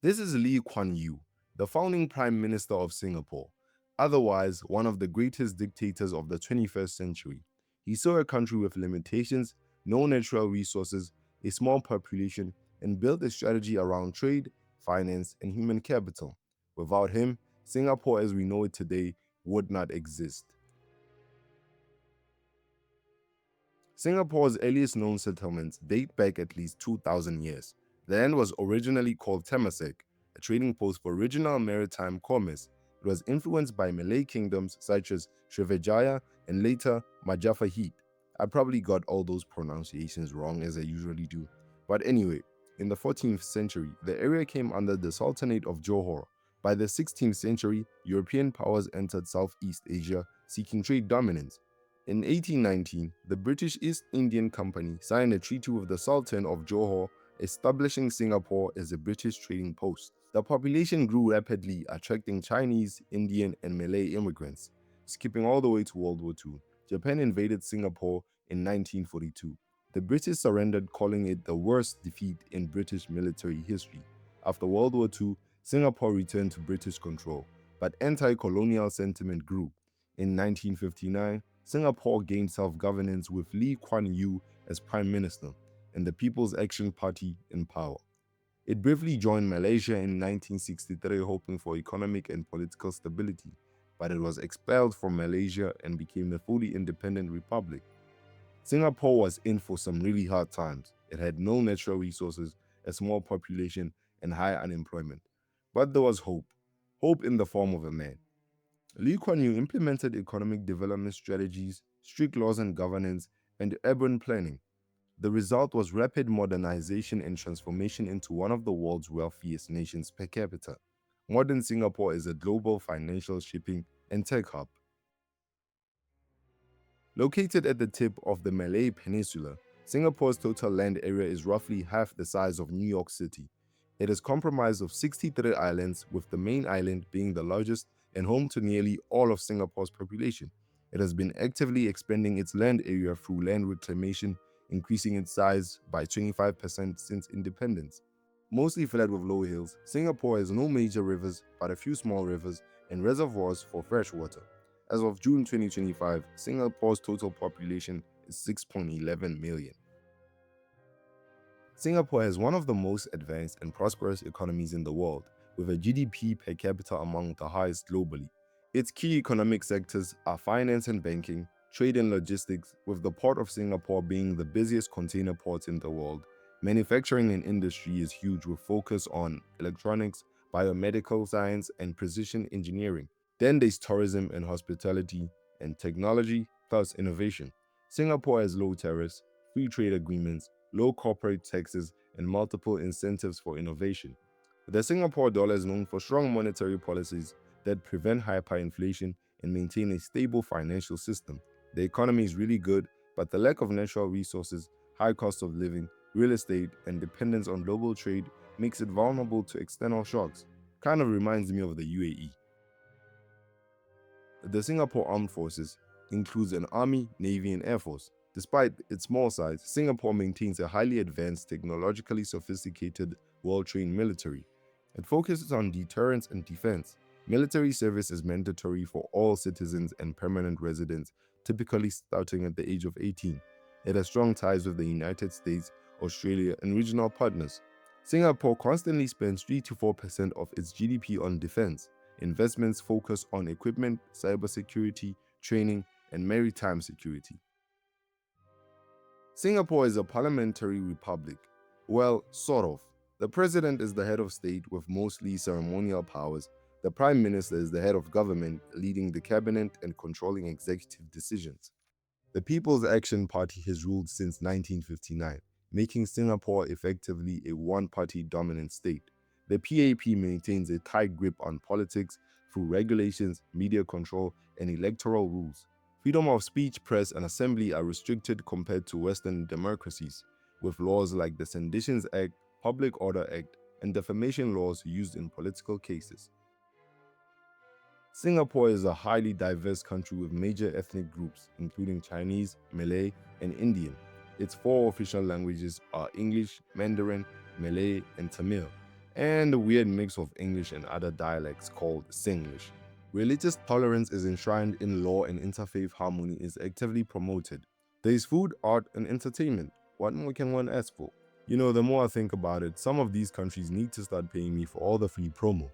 This is Lee Kuan Yew, the founding Prime Minister of Singapore, otherwise one of the greatest dictators of the 21st century. He saw a country with limitations, no natural resources, a small population, and built a strategy around trade, finance, and human capital. Without him, Singapore as we know it today would not exist. Singapore's earliest known settlements date back at least 2,000 years. The land was originally called Temasek, a trading post for regional maritime commerce. It was influenced by Malay kingdoms such as Srivijaya and later Majapahit. I probably got all those pronunciations wrong as I usually do. But anyway, in the 14th century, the area came under the Sultanate of Johor. By the 16th century, European powers entered Southeast Asia seeking trade dominance. In 1819, the British East Indian Company signed a treaty with the Sultan of Johor, establishing Singapore as a British trading post. The population grew rapidly, attracting Chinese, Indian, and Malay immigrants. Skipping all the way to World War II, Japan invaded Singapore in 1942. The British surrendered, calling it the worst defeat in British military history. After World War II, Singapore returned to British control, but anti-colonial sentiment grew. In 1959, Singapore gained self-governance with Lee Kuan Yew as Prime Minister and the People's Action Party in power. It briefly joined Malaysia in 1963, hoping for economic and political stability, but it was expelled from Malaysia and became a fully independent republic. Singapore was in for some really hard times. It had no natural resources, a small population, and high unemployment. But there was hope. Hope in the form of a man. Lee Kuan Yew implemented economic development strategies, strict laws and governance, and urban planning. The result was rapid modernization and transformation into one of the world's wealthiest nations per capita. Modern Singapore is a global financial, shipping, and tech hub. Located at the tip of the Malay Peninsula, Singapore's total land area is roughly half the size of New York City. It is comprised of 63 islands, with the main island being the largest and home to nearly all of Singapore's population. It has been actively expanding its land area through land reclamation, increasing its size by 25% since independence. Mostly flat with low hills, Singapore has no major rivers but a few small rivers and reservoirs for fresh water. As of June 2025, Singapore's total population is 6.11 million. Singapore has one of the most advanced and prosperous economies in the world, with a GDP per capita among the highest globally. Its key economic sectors are finance and banking, trade and logistics, with the Port of Singapore being the busiest container port in the world. Manufacturing and industry is huge, with focus on electronics, biomedical science, and precision engineering. Then there's tourism and hospitality, and technology plus innovation. Singapore has low tariffs, free trade agreements, low corporate taxes, and multiple incentives for innovation. The Singapore dollar is known for strong monetary policies that prevent hyperinflation and maintain a stable financial system. The economy is really good, but the lack of natural resources, high cost of living, real estate, and dependence on global trade makes it vulnerable to external shocks. Kind of reminds me of the UAE. The Singapore Armed Forces includes an army, navy, and air force. Despite its small size, Singapore maintains a highly advanced, technologically sophisticated, well-trained military. It focuses on deterrence and defense. Military service is mandatory for all citizens and permanent residents, typically starting at the age of 18. It has strong ties with the United States, Australia, and regional partners. Singapore constantly spends 3 to 4% of its GDP on defense. Investments focus on equipment, cybersecurity, training, and maritime security. Singapore is a parliamentary republic. Well, sort of. The president is the head of state with mostly ceremonial powers. The prime minister is the head of government, leading the cabinet and controlling executive decisions. The People's Action Party has ruled since 1959, making Singapore effectively a one-party dominant state. The PAP maintains a tight grip on politics through regulations, media control, and electoral rules. Freedom of speech, press, and assembly are restricted compared to Western democracies, with laws like the Seditions Act, Public Order Act, and defamation laws used in political cases. Singapore is a highly diverse country with major ethnic groups, including Chinese, Malay, and Indian. Its 4 official languages are English, Mandarin, Malay, and Tamil, and a weird mix of English and other dialects called Singlish. Religious tolerance is enshrined in law and interfaith harmony is actively promoted. There is food, art, and entertainment. What more can one ask for? The more I think about it, some of these countries need to start paying me for all the free promo.